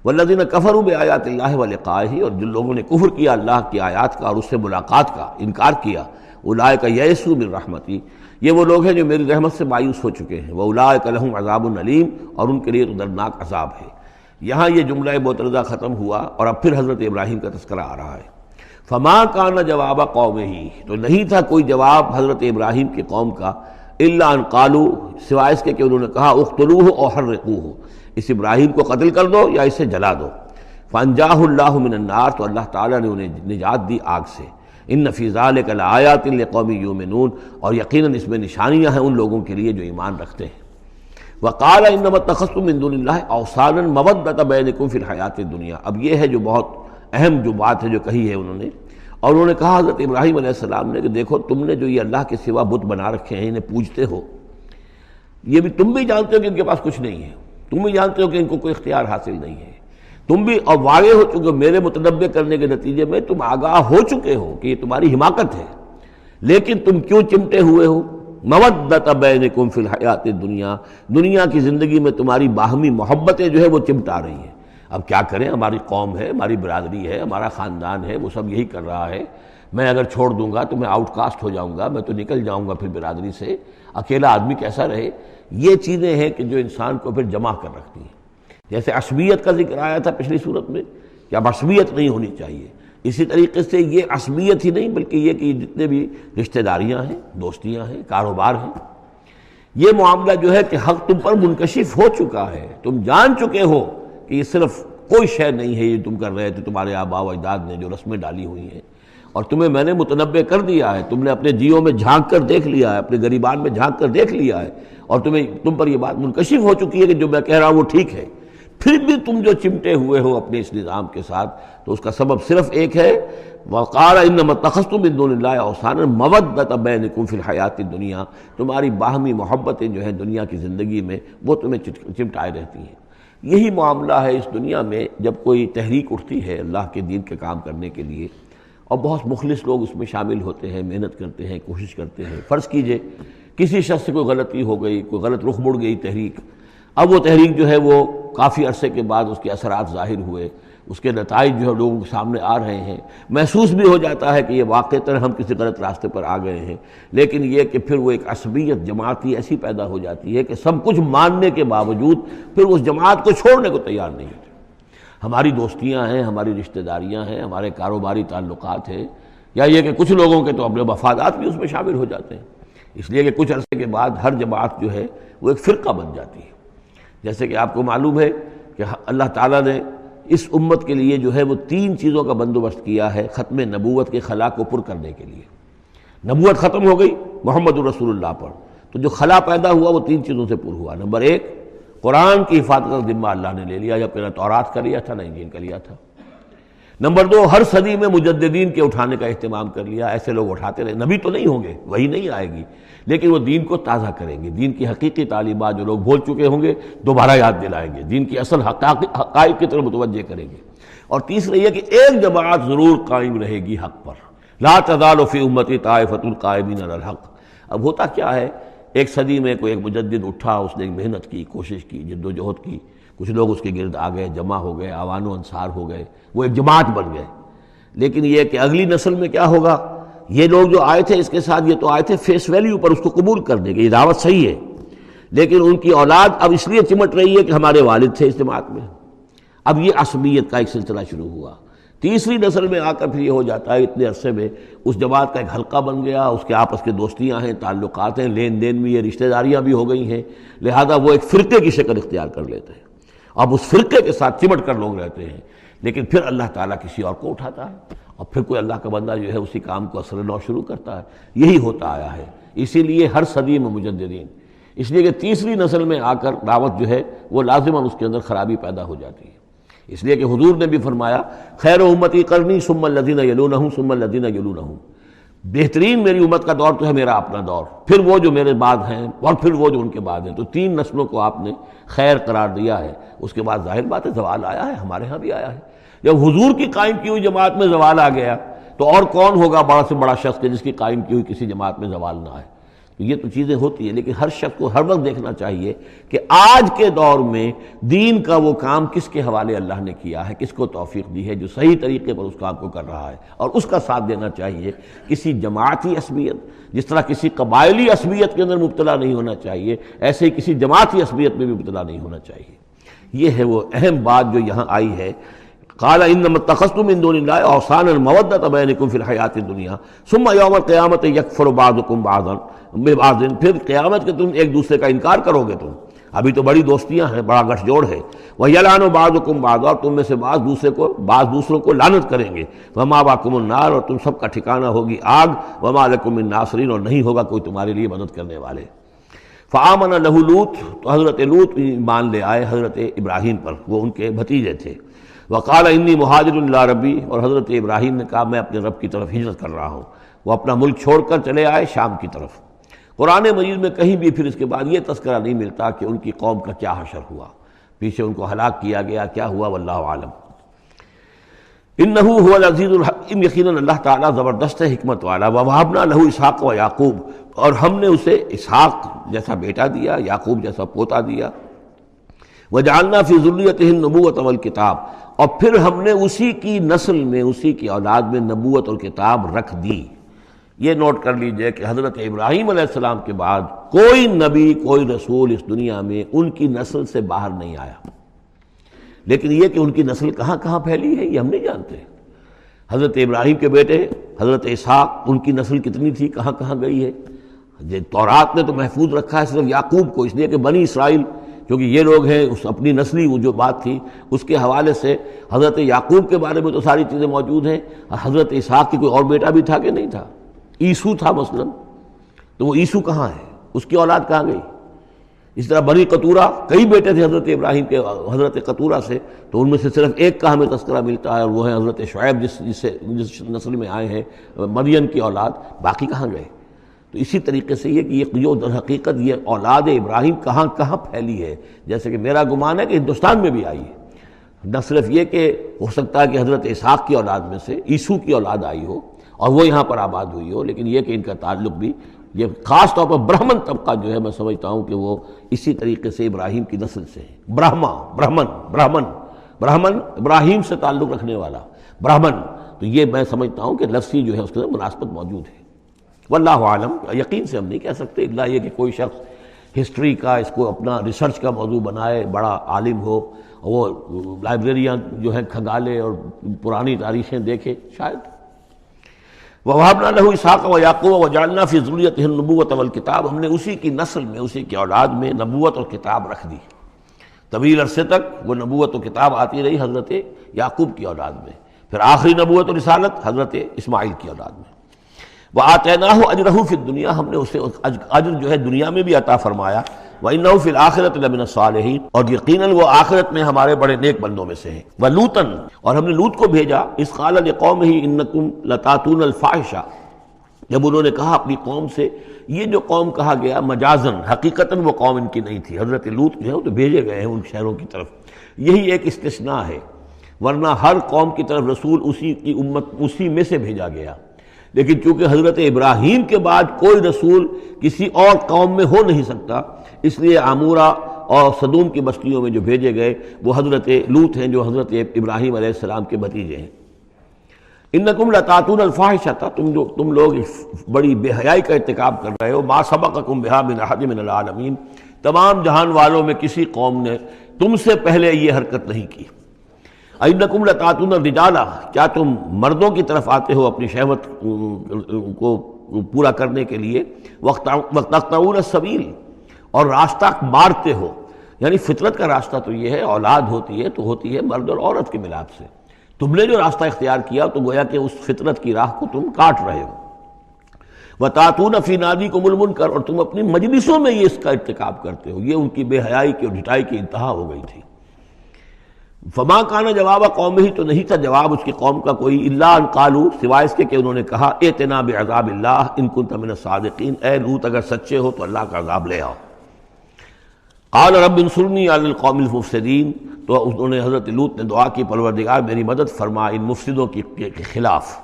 والذین کفروا بآیات اللہ ولقائہ، اور جن لوگوں نے کفر کیا اللہ کی آیات کا اور اس سے ملاقات کا انکار کیا، اولئک یئسوا من رحمتی، یہ وہ لوگ ہیں جو میری رحمت سے مایوس ہو چکے ہیں، واولئک لہم عذاب علیم، اور ان کے لیے تو دردناک عذاب ہے۔ یہاں یہ جملہ معترضہ ختم ہوا اور اب پھر حضرت ابراہیم کا تذکرہ آ رہا ہے۔ فما کان جواب قومہ، تو نہیں تھا کوئی جواب حضرت ابراہیم کی قوم کا، الا ان قالوا، سوائے اس کے کہ انہوں نے کہا اقتلوہ او حرقوہ، اس ابراہیم کو قتل کر دو یا اسے جلا دو۔ فانجاہ اللہ من النار، تو اللہ تعالیٰ نے انہیں نجات دی آگ سے۔ ان فی ذلک لآیات لقوم یؤمنون، اور یقیناً اس میں نشانیاں ہیں ان لوگوں کے لیے جو ایمان رکھتے ہیں۔ وقال انما اتخذتم من دون اللہ اوثانا مودۃ بینکم فی الحیاۃ الدنیا، اب یہ ہے جو بہت اہم جو بات ہے جو کہی ہے انہوں نے، اور انہوں نے کہا حضرت ابراہیم علیہ السلام نے کہ دیکھو تم نے جو یہ اللہ کے سوا بت بنا رکھے ہیں، انہیں پوجتے ہو، یہ بھی تم بھی جانتے ہو کہ ان کے پاس کچھ نہیں ہے، تم بھی جانتے ہو کہ ان کو کوئی اختیار حاصل نہیں ہے، تم بھی اور واقع ہو چکے ہو، میرے متنبع کرنے کے نتیجے میں تم آگاہ ہو چکے ہو کہ یہ تمہاری حماقت ہے، لیکن تم کیوں چمٹے ہوئے ہو؟ مودۃ بینکم فی الحیات الدنیا، دنیا کی زندگی میں تمہاری باہمی محبتیں جو ہے وہ چمٹا رہی ہیں۔ اب کیا کریں، ہماری قوم ہے، ہماری برادری ہے، ہمارا خاندان ہے، وہ سب یہی کر رہا ہے، میں اگر چھوڑ دوں گا تو میں آؤٹ کاسٹ ہو جاؤں گا، میں تو نکل جاؤں گا پھر برادری سے، اکیلا آدمی کیسا رہے؟ یہ چیزیں ہیں کہ جو انسان کو پھر جمع کر رکھتی ہیں۔ جیسے عصبیت کا ذکر آیا تھا پچھلی صورت میں کہ اب عصبیت نہیں ہونی چاہیے، اسی طریقے سے یہ عصبیت ہی نہیں بلکہ یہ کہ جتنے بھی رشتہ داریاں ہیں، دوستیاں ہیں، کاروبار ہیں، یہ معاملہ جو ہے کہ حق تم پر منکشف ہو چکا ہے، تم جان چکے ہو کہ یہ صرف کوئی شے نہیں ہے یہ تم کر رہے تھے، تمہارے آباء و اجداد نے جو رسمیں ڈالی ہوئی ہیں، اور تمہیں میں نے متنبع کر دیا ہے، تم نے اپنے جیوں میں جھانک کر دیکھ لیا ہے، اپنے گریبان میں جھانک کر دیکھ لیا ہے، اور تم پر یہ بات منکشف ہو چکی ہے کہ جو میں کہہ رہا ہوں وہ ٹھیک ہے، پھر بھی تم جو چمٹے ہوئے ہو اپنے اس نظام کے ساتھ، تو اس کا سبب صرف ایک ہے، وقال انما اتخذتم من دون اللہ اوثانا مودۃ بینکم فی الحیاۃ الدنیا، تمہاری باہمی محبتیں جو ہیں دنیا کی زندگی میں وہ تمہیں چمٹائے رہتی ہیں۔ یہی معاملہ ہے اس دنیا میں جب کوئی تحریک اٹھتی ہے اللہ کے دین کے کام کرنے کے لیے، اور بہت مخلص لوگ اس میں شامل ہوتے ہیں، محنت کرتے ہیں، کوشش کرتے ہیں۔ فرض کیجئے کسی شخص سے کوئی غلطی ہو گئی، کوئی غلط رخ مڑ گئی تحریک، اب وہ تحریک جو ہے وہ کافی عرصے کے بعد اس کے اثرات ظاہر ہوئے، اس کے نتائج جو ہے لوگوں کے سامنے آ رہے ہیں، محسوس بھی ہو جاتا ہے کہ یہ واقعتاً ہم کسی غلط راستے پر آ گئے ہیں، لیکن یہ کہ پھر وہ ایک عصبیت جماعتی ایسی پیدا ہو جاتی ہے کہ سب کچھ ماننے کے باوجود پھر اس جماعت کو چھوڑنے کو تیار نہیں ہوتے۔ ہماری دوستیاں ہیں، ہماری رشتہ داریاں ہیں، ہمارے کاروباری تعلقات ہیں، یا یہ کہ کچھ لوگوں کے تو اپنے مفادات بھی اس میں شامل ہو جاتے ہیں، اس لیے کہ کچھ عرصے کے بعد ہر جماعت جو ہے وہ ایک فرقہ بن جاتی ہے۔ جیسے کہ آپ کو معلوم ہے کہ اللہ تعالیٰ نے اس امت کے لیے جو ہے وہ 3 چیزوں کا بندوبست کیا ہے ختم نبوت کے خلا کو پر کرنے کے لیے۔ نبوت ختم ہو گئی محمد الرسول اللہ پر، تو جو خلا پیدا ہوا وہ 3 چیزوں سے پر ہوا۔ نمبر 1، قرآن کی حفاظت کا ذمہ اللہ نے لے لیا، جبکہ نہ تورات کا لیا تھا نہ انجیل کا لیا تھا۔ نمبر 2، ہر صدی میں مجددین کے اٹھانے کا اہتمام کر لیا، ایسے لوگ اٹھاتے رہے، نبی تو نہیں ہوں گے، وہی نہیں آئے گی، لیکن وہ دین کو تازہ کریں گے، دین کی حقیقی تعلیمات جو لوگ بھول چکے ہوں گے دوبارہ یاد دلائیں گے، دین کی اصل حقائق کی طرف متوجہ کریں گے۔ اور تیسرا یہ کہ ایک جماعت ضرور قائم رہے گی حق پر، لا تزال فی امتی طائفۃ قائمین علی الحق۔ اب ہوتا کیا ہے، ایک صدی میں کوئی ایک مجدد اٹھا، اس نے محنت کی، کوشش کی، جد و جہد کی، کچھ لوگ اس کے گرد آ گئے، جمع ہو گئے، آوان و انصار ہو گئے، وہ ایک جماعت بن گئے۔ لیکن یہ کہ اگلی نسل میں کیا ہوگا، یہ لوگ جو آئے تھے اس کے ساتھ، یہ تو آئے تھے فیس ویلیو پر اس کو قبول کرنے کے، یہ دعوت صحیح ہے، لیکن ان کی اولاد اب اس لیے چمٹ رہی ہے کہ ہمارے والد تھے اس جماعت میں۔ اب یہ عصبیت کا ایک سلسلہ شروع ہوا۔ تیسری نسل میں آ کر پھر یہ ہو جاتا ہے اتنے عرصے میں اس جماعت کا ایک حلقہ بن گیا، اس کے آپس کے دوستیاں ہیں، تعلقات ہیں، لین دین بھی ہے، رشتہ داریاں بھی ہو گئی ہیں، لہذا وہ ایک فرقے کی شکل اختیار کر لیتے ہیں۔ اب اس فرقے کے ساتھ چمٹ کر لوگ رہتے ہیں، لیکن پھر اللہ تعالیٰ کسی اور کو اٹھاتا ہے، اور پھر کوئی اللہ کا بندہ جو ہے اسی کام کو اثر نو شروع کرتا ہے۔ یہی ہوتا آیا ہے، اسی لیے ہر صدی میں مجددین، اس لیے کہ تیسری نسل میں آ کر دعوت جو ہے وہ لازماً اس کے اندر خرابی پیدا ہو جاتی ہے۔ اس لیے کہ حضور نے بھی فرمایا خیر امتی قرنی ثم الذین یلونہم ثم الذین یلونہم، بہترین میری امت کا دور تو ہے میرا اپنا دور، پھر وہ جو میرے بعد ہیں، اور پھر وہ جو ان کے بعد ہیں، تو 3 نسلوں کو آپ نے خیر قرار دیا ہے۔ اس کے بعد ظاہر بات ہے زوال آیا ہے، ہمارے ہاں بھی آیا ہے۔ جب حضور کی قائم کی ہوئی جماعت میں زوال آ گیا تو اور کون ہوگا بڑا سے بڑا شخص کہ جس کی قائم کی ہوئی کسی جماعت میں زوال نہ آئے؟ تو یہ تو چیزیں ہوتی ہیں، لیکن ہر شخص کو ہر وقت دیکھنا چاہیے کہ آج کے دور میں دین کا وہ کام کس کے حوالے اللہ نے کیا ہے، کس کو توفیق دی ہے جو صحیح طریقے پر اس کام کو کر رہا ہے، اور اس کا ساتھ دینا چاہیے۔ کسی جماعتی عصبیت، جس طرح کسی قبائلی عصبیت کے اندر مبتلا نہیں ہونا چاہیے، ایسے ہی کسی جماعتی عصبیت میں بھی مبتلا نہیں ہونا چاہیے۔ یہ ہے وہ اہم بات جو یہاں آئی ہے۔ قال انما اتخذتم من دون اللہ اوثانا مودۃ بینکم فی الحیاۃ الدنیا ثم یوم القیامۃ یکفر بعضکم بعضا ببعض، پھر قیامت کے تم ایک دوسرے کا انکار کرو گے، تم ابھی تو بڑی دوستیاں ہیں، بڑا گٹھ جوڑ ہے، وَيَلْعَنُ بَعْضُكُمْ بَعْضًا، اور تم میں سے بعض دوسروں کو لعنت کریں گے، وَمَأْوَاكُمُ النَّارُ، اور تم سب کا ٹھکانہ ہوگی آگ، وَمَا لَكُم مِّن نَاصِرِينَ، اور نہیں ہوگا کوئی تمہارے لیے مدد کرنے والے۔ فآمن لہ لوط، تو حضرت لوط ایمان لے آئے حضرت ابراہیم پر، وہ ان کے بھتیجے تھے۔ وقال انی مہاجر الی ربی، اور حضرت ابراہیم نے کہا میں اپنے رب کی طرف ہجرت کر رہا ہوں۔ وہ اپنا ملک چھوڑ کر چلے آئے شام کی طرف۔ قرآن مجید میں کہیں بھی پھر اس کے بعد یہ تذکرہ نہیں ملتا کہ ان کی قوم کا کیا حشر ہوا، پیچھے ان کو ہلاک کیا گیا، کیا ہوا، واللہ عالم۔ انہ هو العزیز الحکیم، یقیناً اللہ تعالیٰ زبردست ہے، حکمت والا۔ ووہبنا لہ اسحاق و یعقوب، اور ہم نے اسے اسحاق جیسا بیٹا دیا، یعقوب جیسا پوتا دیا۔ وجعلنا فی ذریتہ النبوۃ والکتاب، اور پھر ہم نے اسی کی نسل میں، اسی کی اولاد میں نبوت اور کتاب رکھ دی۔ یہ نوٹ کر لیجئے کہ حضرت ابراہیم علیہ السلام کے بعد کوئی نبی، کوئی رسول اس دنیا میں ان کی نسل سے باہر نہیں آیا، لیکن یہ کہ ان کی نسل کہاں کہاں پھیلی ہے یہ ہم نہیں جانتے۔ حضرت ابراہیم کے بیٹے حضرت اسحاق، ان کی نسل کتنی تھی، کہاں کہاں گئی ہے۔ تورات نے تو محفوظ رکھا ہے صرف یعقوب کو، اس لیے کہ بنی اسرائیل کیونکہ یہ لوگ ہیں، اس اپنی نسلی وہ جو بات تھی اس کے حوالے سے حضرت یعقوب کے بارے میں تو ساری چیزیں موجود ہیں۔ حضرت اسحاق کی کوئی اور بیٹا بھی تھا کہ نہیں تھا؟ عیسو تھا مثلا، تو وہ عیسو کہاں ہے، اس کی اولاد کہاں گئی؟ اس طرح بنی قطورہ، کئی بیٹے تھے حضرت ابراہیم کے حضرت قطورہ سے، تو ان میں سے صرف ایک کا ہمیں تذکرہ ملتا ہے، اور وہ ہے حضرت شعیب جس نسل میں آئے ہیں، مریم کی اولاد، باقی کہاں گئے؟ تو اسی طریقے سے یہ کہ یہ در حقیقت یہ اولاد ابراہیم کہاں کہاں پھیلی ہے، جیسے کہ میرا گمان ہے کہ ہندوستان میں بھی آئی ہے۔ نہ صرف یہ کہ ہو سکتا ہے کہ حضرت اسحاق کی اولاد میں سے عیسو کی اولاد آئی ہو اور وہ یہاں پر آباد ہوئی ہو، لیکن یہ کہ ان کا تعلق بھی یہ خاص طور پر برہمن طبقہ جو ہے، میں سمجھتا ہوں کہ وہ اسی طریقے سے ابراہیم کی نسل سے ہے۔ برہمن ابراہیم سے تعلق رکھنے والا برہمن، تو یہ میں سمجھتا ہوں کہ لفظی جو ہے اس کے اندر مناسبت موجود ہے۔ واللہ عالم، یقین سے ہم نہیں کہہ سکتے، الا یہ کہ کوئی شخص ہسٹری کا اس کو اپنا ریسرچ کا موضوع بنائے، بڑا عالم ہو، وہ لائبریریاں جو ہیں کھنگالے اور پرانی تاریخیں دیکھے، شاید۔ وَوَهَبْنَا لَهُ إِسْحَاقَ وَيَعْقُوبَ وَجَعَلْنَا فِي ذُرِّيَّتِهِ النُّبُوَّةَ وَالْكِتَابَ، ہم نے اسی کی نسل میں، اسی کی اولاد میں نبوت اور کتاب رکھ دی۔ طویل عرصے تک وہ نبوت و کتاب آتی رہی حضرت یعقوب کی اولاد میں، پھر آخری نبوت و رسالت حضرت اسماعیل کی اولاد میں۔ وَآتَيْنَاهُ أَجْرَهُ فِي الدُّنْيَا، ہم نے اسے اجر جو ہے دنیا میں بھی عطا فرمایا۔ وَإِنَّهُ فِي الْآخِرَةِ لَمِنَ الصَّالِحِينَ، اور یقیناً وہ آخرت میں ہمارے بڑے نیک بندوں میں سے ہیں۔ وَلُوطًا، اور ہم نے لوط کو بھیجا، اذ قَالَ لِقَوْمِهِ إِنَّكُمْ لَتَأْتُونَ الْفَاحِشَةَ، جب انہوں نے کہا اپنی قوم سے، یہ جو قوم کہا گیا مجازن، حقیقتاً وہ قوم ان کی نہیں تھی، حضرت لوط جو ہے وہ تو بھیجے گئے ہیں ان شہروں کی طرف، یہی ایک استثناء ہے، ورنہ ہر قوم کی طرف رسول اسی کی امت اسی میں سے بھیجا گیا۔ لیکن چونکہ حضرت ابراہیم کے بعد کوئی رسول کسی اور قوم میں ہو نہیں سکتا، اس لیے عامورہ اور صدوم کی بستیوں میں جو بھیجے گئے وہ حضرت لوط ہیں جو حضرت ابراہیم علیہ السلام کے بھتیجے ہیں۔ انکم لتاتون الفاحشۃ، تم لوگ بڑی بے حیائی کا ارتکاب کر رہے ہو، ما سبقکم بہا من احد من العالمین، تمام جہان والوں میں کسی قوم نے تم سے پہلے یہ حرکت نہیں کی۔ انکم لتاتون الرجال، کیا تم مردوں کی طرف آتے ہو اپنی شہوت کو پورا کرنے کے لیے، وتقطعون السبیل، اور راستہ مارتے ہو، یعنی فطرت کا راستہ تو یہ ہے، اولاد ہوتی ہے تو ہوتی ہے مرد اور عورت کے ملاپ سے، تم نے جو راستہ اختیار کیا تو گویا کہ اس فطرت کی راہ کو تم کاٹ رہے ہو۔ وَتَأْتُونَ فِي نَادِيكُمُ الْمُنكَرَ، اور تم اپنی مجلسوں میں یہ اس کا ارتکاب کرتے ہو۔ یہ ان کی بے حیائی کی اور ڈھٹائی کی انتہا ہو گئی تھی۔ فما کان جواب قومہ، تو نہیں تھا جواب اس کی قوم کا کوئی، الا ان قالوا، سوائے اس کے کہ انہوں نے کہا، ائتنا بعذاب اللہ ان کنت من الصادقین، اے لوط اگر سچے ہو تو اللہ کا عذاب لے آؤ۔ قال رب انصرنی علی القوم المفسدین، تو انہوں نے حضرت لوط نے دعا کی، پروردگار میری مدد فرما ان مفسدوں کے خلاف۔